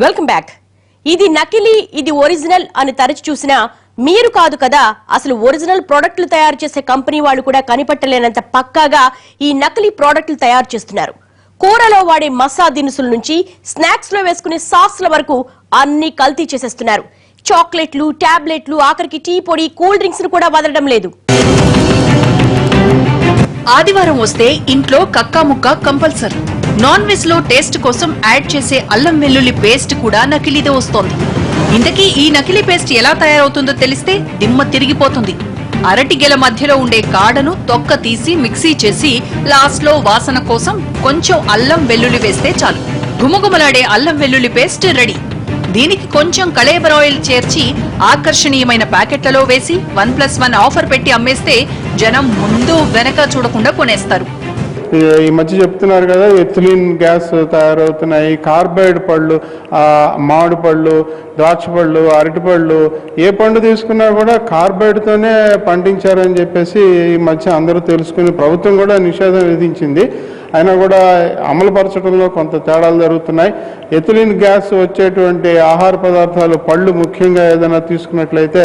Welcome back. ఇది నకిలీ ఇది ఒరిజినల్ అని తరచి చూసినా మీరు కాదు కదా అసలు ఒరిజినల్ ప్రొడక్ట్లు తయారు చేసే కంపెనీ వాళ్ళు కూడా కనిపెట్టలేనంత పక్కాగా ఈ నకిలీ ప్రొడక్ట్లు తయారు చేస్తున్నారు. కూరలో వాడే మసా దినుసుల నుంచి స్నాక్స్ లో వేసుకునే సాస్ల వరకు అన్ని కల్తీ చేసేస్తున్నారు. చాక్లెట్లు, టాబ్లెట్లు, ఆఖరికి టీ పొడి, కూల్ డ్రింక్స్ ను కూడా వదలడం లేదు. ఆదివారం వస్తే ఇంట్లో కక్కా ముక్క కంపల్సరీ. నాన్ వెజ్ లో టేస్ట్ కోసం యాడ్ చేసే అల్లం వెల్లుల్లి పేస్ట్ కూడా నకిలీదే వస్తోంది. ఇంతకీ ఈ నకిలీ పేస్ట్ ఎలా తయారవుతుందో తెలిస్తే దిమ్మ తిరిగిపోతుంది. అరటి గెల మధ్యలో ఉండే కాడను తొక్క తీసి మిక్సీ చేసి లాస్ట్ లో వాసన కోసం కొంచెం అల్లం వెల్లుల్లి వేస్తే చాలు. గుమగుమలాడే అల్లం వెల్లుల్లి పేస్ట్ రెడీ. దీనికి కొంచెం కళేబర ఆయిల్ చేర్చి ఆకర్షణీయమైన ప్యాకెట్లలో వేసి 1+1 ఆఫర్ పెట్టి అమ్మేస్తే జనం ముందు వెనక చూడకుండా కొనేస్తారు. ఈ మధ్య చెప్తున్నారు కదా, ఎథిలిన్ గ్యాస్ తయారవుతున్నాయి, కార్బైడ్ పళ్ళు, మామిడి పళ్ళు, ద్రాక్ష పళ్ళు, అరటి పళ్ళు, ఏ పండు తీసుకున్నా కూడా కార్బైడ్తోనే పండించారని చెప్పేసి ఈ మధ్య అందరూ తెలుసుకుని ప్రభుత్వం కూడా నిషేధం విధించింది. అయినా కూడా అమలుపరచడంలో కొంత తేడాలు జరుగుతున్నాయి. ఎథిలిన్ గ్యాస్ వచ్చేటువంటి ఆహార పదార్థాలు, పళ్ళు ముఖ్యంగా ఏదైనా తీసుకున్నట్లయితే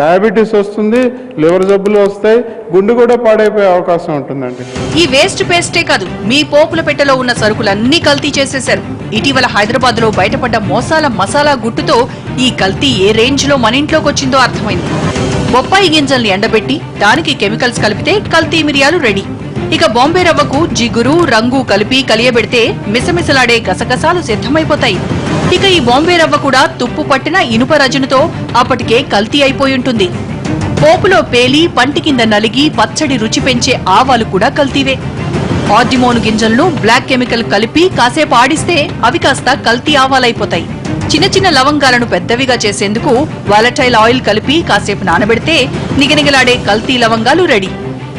డయాబెటీస్ వస్తుంది, లివర్ జబ్బులు వస్తాయి, గుండె కూడా పాడైపోయే అవకాశం ఉంటుందండి. ఈ వేస్ట్ పేస్టే కాదు, మీ పోపుల పెట్టెలో ఉన్న సరుకులన్నీ కల్తీ చేసేశారు. ఇటీవల హైదరాబాద్ లో బయటపడ్డ మోసాల మసాలా గుట్టుతో ఈ కల్తీ ఏ రేంజ్ లో మన ఇంట్లోకి వచ్చిందో అర్థమైంది. బొప్పాయి గింజల్ని ఎండబెట్టి దానికి కెమికల్స్ కలిపితే కల్తీ మిరియాలు రెడీ. ఇక బాంబే రవ్వకు జిగురు, రంగు కలిపి కలియబెడితే మిసమిసలాడే గసగసాలు సిద్ధమైపోతాయి. ఇక ఈ బాంబే రవ్వ కూడా తుప్పు పట్టిన ఇనుప రజనుతో అప్పటికే కల్తీ అయిపోయుంటుంది. పోపులో పేలి పంటి కింద నలిగి పచ్చడి రుచి పెంచే ఆవాలు కూడా కల్తీవే. ఆర్డిమోను గింజలను బ్లాక్ కెమికల్ కలిపి కాసేపు ఆడిస్తే అవి కాస్త కల్తీ ఆవాలైపోతాయి. చిన్న చిన్న లవంగాలను పెద్దవిగా చేసేందుకు వాలటైల్ ఆయిల్ కలిపి కాసేపు నానబెడితే నిగనిగలాడే కల్తీ లవంగాలు రెడీ.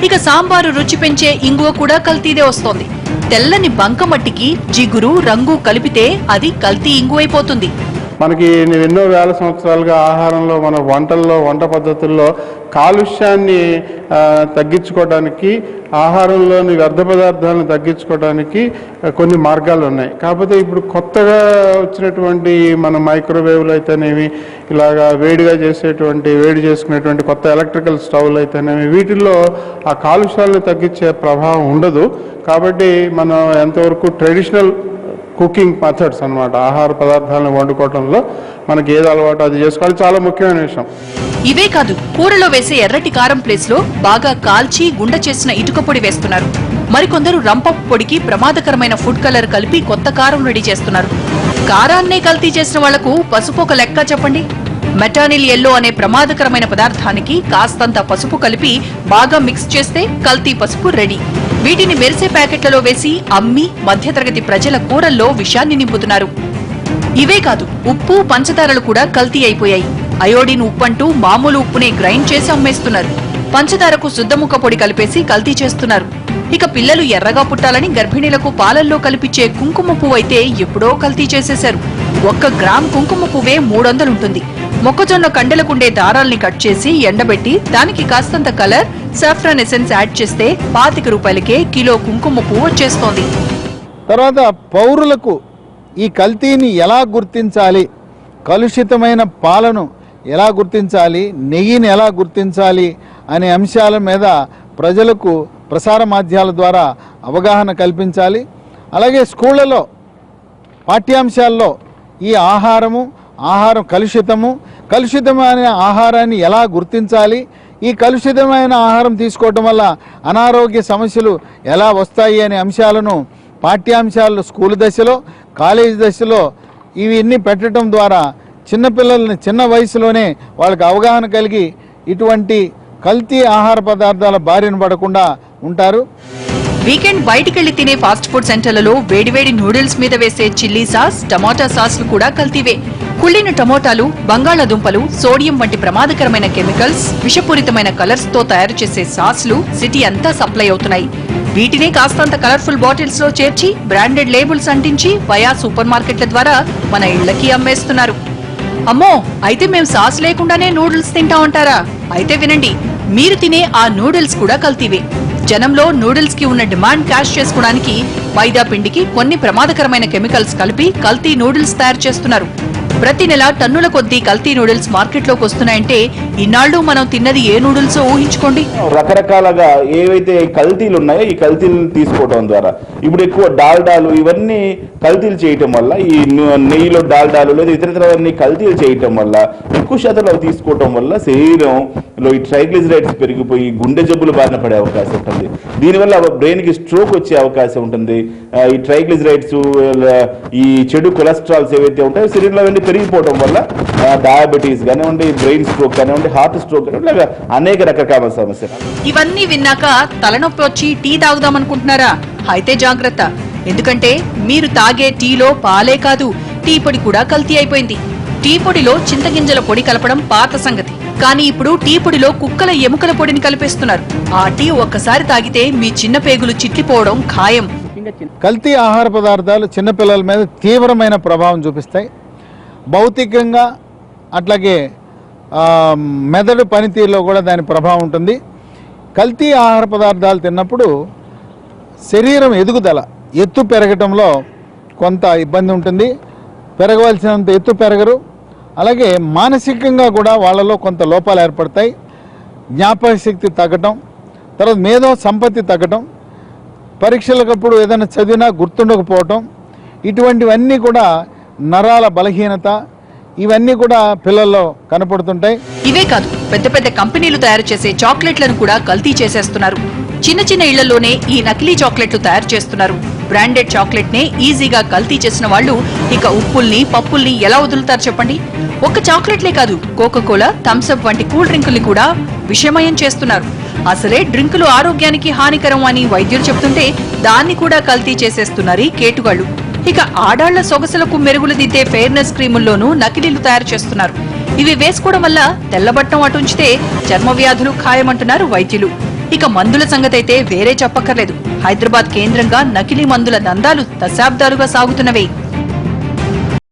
ఇక సాంబారు రుచి పెంచే ఇంగువ కూడా కల్తీదే వస్తోంది. తెల్లని బంకమట్టికి జిగురు, రంగు కలిపితే అది కల్తీ ఇంగువైపోతుంది. మనకి ఎన్నో వేల సంవత్సరాలుగా ఆహారంలో, మన వంటల్లో, వంట పద్ధతుల్లో కాలుష్యాన్ని తగ్గించుకోవడానికి, ఆహారంలోని వ్యర్థ పదార్థాలను తగ్గించుకోవడానికి కొన్ని మార్గాలు ఉన్నాయి. కాకపోతే ఇప్పుడు కొత్తగా వచ్చినటువంటి మన మైక్రోవేవ్లు అయితేనేమి, ఇలాగా వేడి చేసుకునేటువంటి కొత్త ఎలక్ట్రికల్ స్టవ్లు అయితేనేమి, వీటిల్లో ఆ కాలుష్యాలను తగ్గించే ప్రభావం ఉండదు. కాబట్టి మనం ఎంతవరకు ట్రెడిషనల్ కుకింగ్ మెథడ్స్ అన్నమాట, ఆహార పదార్థాలను వండుకోవడంలో మనకి ఏది అలవాటు అది చేసుకోవాలి, చాలా ముఖ్యమైన విషయం. ఇవే కాదు, కూరలో వేసే ఎర్రటి కారం ప్లేస్ లో బాగా కాల్చి గుండ చేసిన ఇటుక పొడి వేస్తున్నారు. మరికొందరు రంపపు పొడికి ప్రమాదకరమైన ఫుడ్ కలర్ కలిపి కొత్త కారం రెడీ చేస్తున్నారు. కారాన్నే కల్తీ చేసిన వాళ్లకు పసుపు ఒక లెక్క చెప్పండి. మెటానిల్ ఎల్లో అనే ప్రమాదకరమైన పదార్థానికి కాస్తంత పసుపు కలిపి బాగా మిక్స్ చేస్తే కల్తీ పసుపు రెడీ. వీటిని మెరిసే ప్యాకెట్లలో వేసి అమ్మి మధ్యతరగతి ప్రజల కూరల్లో విషాన్ని నింపుతున్నారు. ఇవే కాదు, ఉప్పు, పంచదారలు కూడా కల్తీ అయిపోయాయి. అయోడిన్ ఉప్పంటూ మామూలు ఉప్పునే గ్రైండ్ చేసి అమ్మేస్తున్నారు. పంచదారకు శుద్ధముక్క పొడి కలిపేసి కల్తీ చేస్తున్నారు. ఇక పిల్లలు ఎర్రగా పుట్టాలని గర్భిణీలకు పాలల్లో కల్పించే కుంకుమ పువ్వు అయితే ఎప్పుడో కల్తీ చేసేశారు. 1 గ్రామ్ కుంకుమ పువ్వే 300 ఉంటుంది. మొక్కజొన్న కండెలకుండే దారాల్ని కట్ చేసి ఎండబెట్టి దానికి కాస్తంత కలర్, సాఫ్రాన్ ఎసెన్స్ యాడ్ చేస్తే 25 రూపాయలకే కిలో కుంకుమ పువ్వు వచ్చేస్తోంది. తర్వాత పౌరులకు ఈ కల్తీని ఎలా గుర్తించాలి, కలుషితమైన పాలను ఎలా గుర్తించాలి, నెయ్యిని ఎలా గుర్తించాలి అనే అంశాల మీద ప్రజలకు ప్రసార మాధ్యమాల ద్వారా అవగాహన కల్పించాలి. అలాగే స్కూళ్లలో పాఠ్యాంశాల్లో ఈ ఆహారం కలుషితమైన ఆహారాన్ని ఎలా గుర్తించాలి, ఈ కలుషితమైన ఆహారం తీసుకోవడం వల్ల అనారోగ్య సమస్యలు ఎలా వస్తాయి అనే అంశాలను పాఠ్యాంశాల్లో స్కూల్ దశలో, కాలేజీ దశలో ఇవన్నీ పెట్టడం ద్వారా చిన్నపిల్లల్ని చిన్న వయసులోనే వాళ్ళకి అవగాహన కలిగి ఇటువంటి కల్తీ ఆహార పదార్థాల బారిన పడకుండా ఉంటారు. వీకెండ్ బయటికెళ్లి తినే ఫాస్ట్ ఫుడ్ సెంటర్లలో వేడివేడి నూడిల్స్ మీద వేసే చిల్లీ సాస్, టమోటా సాస్లు కూడా కల్తీవే. కుళ్ళిన టమోటాలు, బంగాళాదుంపలు, సోడియం వంటి ప్రమాదకరమైన కెమికల్స్, విషపూరితమైన కలర్స్ తో తయారు చేసే సాస్లు సిటీ అంతా సప్లై అవుతున్నాయి. వీటినే కాస్తంత కలర్ఫుల్ బాటిల్స్ లో చేర్చి బ్రాండెడ్ లేబుల్స్ అంటించి వయా సూపర్ మార్కెట్ల ద్వారా మన ఇళ్లకి అమ్మేస్తున్నారు. అమ్మో, అయితే మేం సాస్ లేకుండానే నూడిల్స్ తింటామంటారా? అయితే వినండి, మీరు తినే ఆ నూడిల్స్ కూడా కల్తీవే. జనంలో నూడిల్స్ కి ఉన్న డిమాండ్ క్యాష్ చేసుకోవడానికి మైదా పిండికి కొన్ని ప్రమాదకరమైన కెమికల్స్ కలిపి కల్తీ నూడిల్స్ తయారు చేస్తున్నారు. ప్రతి నెల టన్నుల కొద్దీ కల్తీ నూడిల్స్ మార్కెట్లోకి వస్తున్నాయంటే ఇన్నాళ్లు మనం తిన్నది ఏ నూడిల్స్ ఊహించుకోండి. రకరకాలుగా ఏవైతే కల్తీలు ఉన్నాయో ఈ కల్తీలను తీసుకోవడం ద్వారా ఇప్పుడు ఎక్కువ డాల్డాలు ఇవన్నీ కల్తీలు చేయటం వల్ల, ఈ నెయ్యిలో డాల్డాలు లేదా ఇతరత్రవన్నీ కల్తీలు చేయటం వల్ల, ఎక్కువ శాతంలో అవి తీసుకోవటం వల్ల శరీరంలో ఈ ట్రైగ్లిజరైడ్స్ పెరిగిపోయి గుండె జబ్బులు బారిన పడే అవకాశం ఉంటుంది. దీనివల్ల బ్రెయిన్కి స్ట్రోక్ వచ్చే అవకాశం ఉంటుంది. ఈ ట్రైగ్లిజరైడ్స్, ఈ చెడు కొలెస్ట్రాల్స్ ఏవైతే ఉంటాయో శరీరంలో అవన్నీ పెరిగిపోవడం వల్ల డయాబెటీస్ కానివ్వండి, బ్రెయిన్ స్ట్రోక్ కానివ్వండి, హార్ట్ స్ట్రోక్ కానివ్వండి, ఇలాగా అనేక రకాల సమస్యలు. ఇవన్నీ విన్నాక తలనొప్పి వచ్చి టీ తాగుదామనుకుంటున్నారా? అయితే జాగ్రత్త. ఎందుకంటే మీరు తాగే టీలో పాలే కాదు, టీ పొడి కూడా కల్తీ అయిపోయింది. టీ పొడిలో చింతగింజల పొడి కలపడం పాత సంగతి. కానీ ఇప్పుడు టీ పొడిలో కుక్కల ఎముకల పొడిని కలిపేస్తున్నారు. ఆ టీ ఒక్కసారి తాగితే మీ చిన్న పేగులు చిట్లిపోవడం ఖాయం. కల్తీ ఆహార పదార్థాలు చిన్నపిల్లల మీద తీవ్రమైన ప్రభావం చూపిస్తాయి. భౌతికంగా అట్లాగే మెదడు పనితీరులో కూడా దాని ప్రభావం ఉంటుంది. కల్తీ ఆహార పదార్థాలు తిన్నప్పుడు శరీరం ఎదుగుదల, ఎత్తు పెరగటంలో కొంత ఇబ్బంది ఉంటుంది. పెరగవలసినంత ఎత్తు పెరగరు. అలాగే మానసికంగా కూడా వాళ్ళలో కొంత లోపాలు ఏర్పడతాయి. జ్ఞాపక శక్తి తగ్గటం, తర్వాత మేధో సంపత్తి తగ్గటం, పరీక్షలకప్పుడు ఏదైనా చదివినా గుర్తుండకపోవటం, ఇటువంటివన్నీ కూడా నరాల బలహీనత, ఇవన్నీ కూడా పిల్లల్లో కనపడుతుంటాయి. ఇవే కాదు, పెద్ద పెద్ద కంపెనీలు తయారు చేసే చాక్లెట్లను కూడా కల్తీ చేసేస్తున్నారు. చిన్న చిన్న ఇళ్లలోనే ఈ నకిలీ చాక్లెట్లు తయారు చేస్తున్నారు. బ్రాండెడ్ చాక్లెట్ నే ఈజీగా కల్తీ చేసిన వాళ్ళు ఇక ఉప్పుల్ని, పప్పుల్ని ఎలా వదులుతారు చెప్పండి? ఒక్క చాక్లెట్లే కాదు, కోకోకోలా, థమ్స్అప్ వంటి కూల్ డ్రింకుల్ని కూడా విషమయం చేస్తున్నారు. అసలే డ్రింకులు ఆరోగ్యానికి హానికరం అని వైద్యులు చెప్తుంటే దాన్ని కూడా కల్తీ చేసేస్తున్నారు ఈ కేటుగాళ్లు. ఇక ఆడాళ్ల సొగసులకు మెరుగులు దిద్దే ఫెయిర్నెస్ క్రీముల్లోనూ నకిలీలు తయారు చేస్తున్నారు. ఇవి వేసుకోవడం వల్ల తెల్లబట్టం అటుంచితే చర్మ వ్యాధులు ఖాయమంటున్నారు వైద్యులు. ఇక మందుల సంగతైతే వేరే చెప్పక్కర్లేదు. హైదరాబాద్ కేంద్రంగా నకిలీ మందుల దందాలు దశాబ్దాలుగా సాగుతున్నవే.